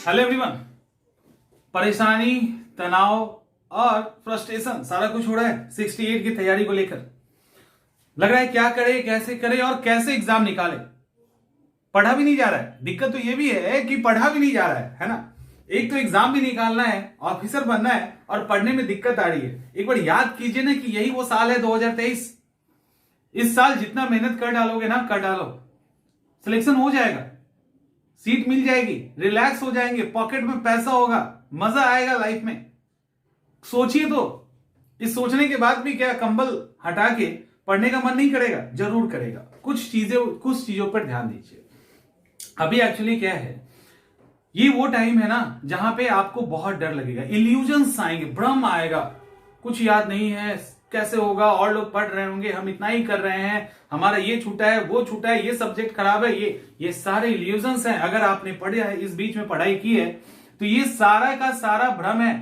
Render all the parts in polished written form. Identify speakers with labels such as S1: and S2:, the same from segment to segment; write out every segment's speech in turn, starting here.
S1: Hello everyone. परेशानी, तनाव और फ्रस्ट्रेशन सारा कुछ हो रहा है 68 की तैयारी को लेकर। लग रहा है क्या करे, कैसे करे और कैसे एग्जाम निकाले। पढ़ा भी नहीं जा रहा है। दिक्कत तो ये भी है कि पढ़ा भी नहीं जा रहा है ना। एक तो एग्जाम भी निकालना है, ऑफिसर बनना है और पढ़ने में दिक्कत आ रही है। एक बार याद कीजिए ना कि यही वो साल है 2023। इस साल जितना मेहनत कर डालोगे ना, कर डालो, सिलेक्शन हो जाएगा, सीट मिल जाएगी, रिलैक्स हो जाएंगे, पॉकेट में पैसा होगा, मजा आएगा लाइफ में। सोचिए तो, इस सोचने के बाद भी क्या कंबल हटा के पढ़ने का मन नहीं करेगा? जरूर करेगा। कुछ चीजों पर ध्यान दीजिए। अभी एक्चुअली क्या है, ये वो टाइम है ना जहां पे आपको बहुत डर लगेगा, इल्यूजन्स आएंगे, भ्रम आएगा, कुछ याद नहीं है, कैसे होगा, और लोग पढ़ रहे होंगे, हम इतना ही कर रहे हैं, हमारा ये छूटा है, वो छूटा है, ये सब्जेक्ट खराब है, ये सारे इल्यूजन्स हैं। अगर आपने पढ़ा है, इस बीच में पढ़ाई की है, तो ये सारा का सारा भ्रम है।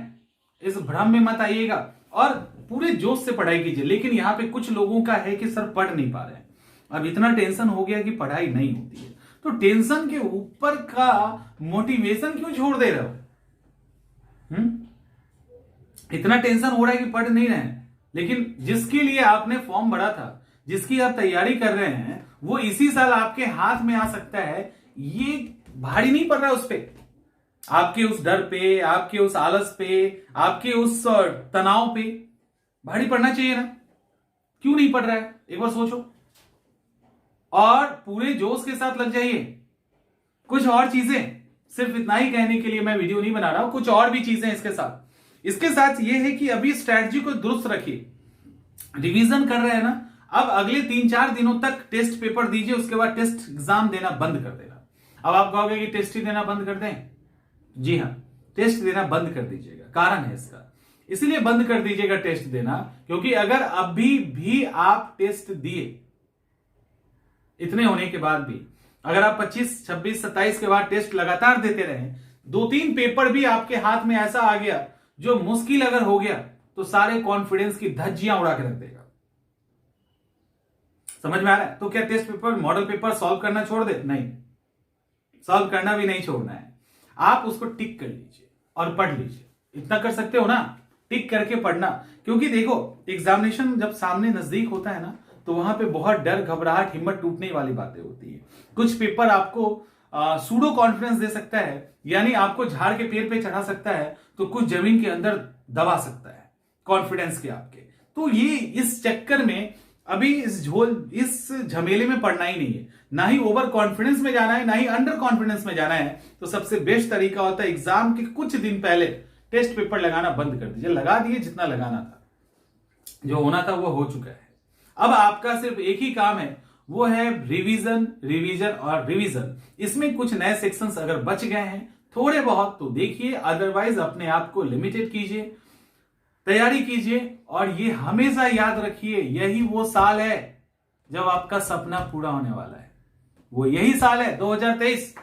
S1: इस भ्रम में मत आइएगा और पूरे जोश से पढ़ाई कीजिए। लेकिन यहाँ पे कुछ लोगों का है कि सर पढ़ नहीं पा रहे हैं, अब इतना टेंशन हो गया कि पढ़ाई नहीं होती है। तो टेंशन के ऊपर का मोटिवेशन क्यों छोड़ दे रहे हो? इतना टेंशन हो रहा है कि पढ़ नहीं रहे हैं, लेकिन जिसके लिए आपने फॉर्म भरा था, जिसकी आप तैयारी कर रहे हैं, वो इसी साल आपके हाथ में आ सकता है। ये भारी नहीं पड़ रहा उस पे, आपके उस डर पे, आपके उस आलस पे, आपके उस तनाव पे भारी पड़ना चाहिए ना? क्यों नहीं पड़ रहा है? एक बार सोचो और पूरे जोश के साथ लग जाइए। कुछ और चीजें, सिर्फ इतना ही कहने के लिए मैं वीडियो नहीं बना रहा हूं, कुछ और भी चीजें इसके साथ यह है कि अभी स्ट्रैटेजी को दुरुस्त रखिए। रिवीजन कर रहे हैं ना, अब अगले 3-4 दिनों तक टेस्ट पेपर दीजिए, उसके बाद टेस्ट एग्जाम देना बंद कर देना। अब आप कहोगे कि टेस्ट ही देना बंद कर दें? जी हां, टेस्ट देना बंद कर दीजिएगा। कारण है इसका, इसलिए बंद कर दीजिएगा टेस्ट देना, क्योंकि अगर अभी भी आप टेस्ट दिए, इतने होने के बाद भी अगर आप 25, 26, 27 के बाद टेस्ट लगातार देते रहे, 2-3 पेपर भी आपके हाथ में ऐसा आ गया जो मुश्किल अगर हो गया, तो सारे कॉन्फिडेंस की धज्जियां उड़ा के रख देगा। समझ में आ रहा है? तो क्या test paper, model paper solve करना छोड़ दे? नहीं, सॉल्व करना भी नहीं छोड़ना है। आप उसको टिक कर लीजिए और पढ़ लीजिए। इतना कर सकते हो ना, टिक करके पढ़ना। क्योंकि देखो, एग्जामिनेशन जब सामने नजदीक होता है ना, तो वहां पे बहुत डर, घबराहट, हिम्मत टूटने वाली बातें होती है। कुछ पेपर आपको सूडो कॉन्फिडेंस दे सकता है, यानी आपको झाड़ के पेड़ पे चढ़ा सकता है, तो कुछ जमीन के अंदर दबा सकता है कॉन्फिडेंस के आपके। तो ये इस चक्कर में अभी इस झमेले में पढ़ना ही नहीं है, ना ही ओवर कॉन्फिडेंस में जाना है, ना ही अंडर कॉन्फिडेंस में जाना है। तो सबसे बेस्ट तरीका होता है एग्जाम के कुछ दिन पहले टेस्ट पेपर लगाना बंद कर दीजिए। लगा दिए जितना लगाना था, जो होना था वो हो चुका है। अब आपका सिर्फ एक ही काम है, वो है रिवीजन, रिवीजन और रिवीजन। इसमें कुछ नए सेक्शंस अगर बच गए हैं थोड़े बहुत तो देखिए, अदरवाइज अपने आप को लिमिटेड कीजिए, तैयारी कीजिए। और ये हमेशा याद रखिए, यही वो साल है जब आपका सपना पूरा होने वाला है। वो यही साल है 2023,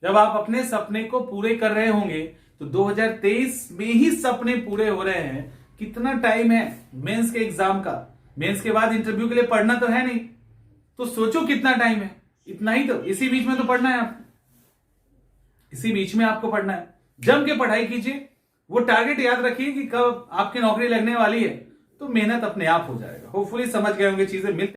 S1: जब आप अपने सपने को पूरे कर रहे होंगे। तो 2023 में ही सपने पूरे हो रहे हैं। कितना टाइम है मेंस के एग्जाम का? मेंस के बाद इंटरव्यू के लिए पढ़ना तो है नहीं, तो सोचो कितना टाइम है। इतना ही तो, इसी बीच में तो पढ़ना है आपको, इसी बीच में आपको पढ़ना है। जम के पढ़ाई कीजिए, वो टारगेट याद रखिए कि कब आपकी नौकरी लगने वाली है, तो मेहनत अपने आप हो जाएगा। होपफुली समझ गए होंगे चीजें। मिलते